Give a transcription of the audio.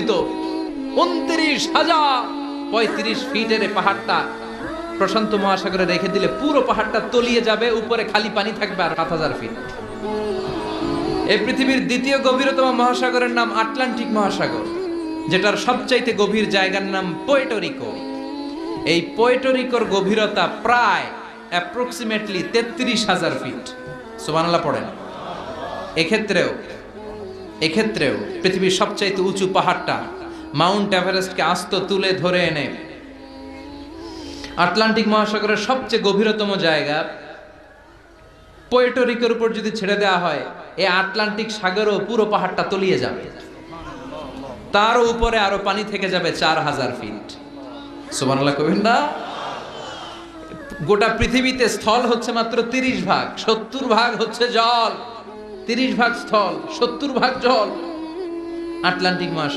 29,035 ফিটের পাহাড়টা প্রশান্ত মহাসাগরে রেখে দিলে পুরো পাহাড়টা তলিয়ে যাবে, উপরে খালি পানি থাকবে আর 7,000 ফিট। এই পৃথিবীর দ্বিতীয় গভীরতম মহাসাগরের নাম আটলান্টিক মহাসাগর, যেটার সবচাইতে গভীর জায়গার নাম পোর্টোরিকো। এই পোর্টোরিকোর গভীরতা প্রায় অ্যাপ্রক্সিমেটলি 33,000 ফিট। সুবহানাল্লাহ পড়েন। এক্ষেত্রেও পৃথিবীর সবচাইতে উঁচু পাহাড়টা মাউন্ট এভারেস্টকে আস্ত তুলে ধরে এনে আটলান্টিক মহাসাগরের সবচেয়ে গভীরতম জায়গা পোর্টোরিকোর উপর যদি ছেড়ে দেওয়া হয়, এই আটলান্টিক সাগরও পুরো পাহাড়টা তলিয়ে যাবে, তার উপরে আরো পানি থেকে যাবে 4,000 ফিট। সুবহানাল্লাহ কইবেন না? গোটা পৃথিবীতে স্থল হচ্ছে মাত্র 30 ভাগ, 70 ভাগ হচ্ছে জল। 30 ভাগ স্থল, 70 ভাগ জল। আটলান্টিক মহাসাগর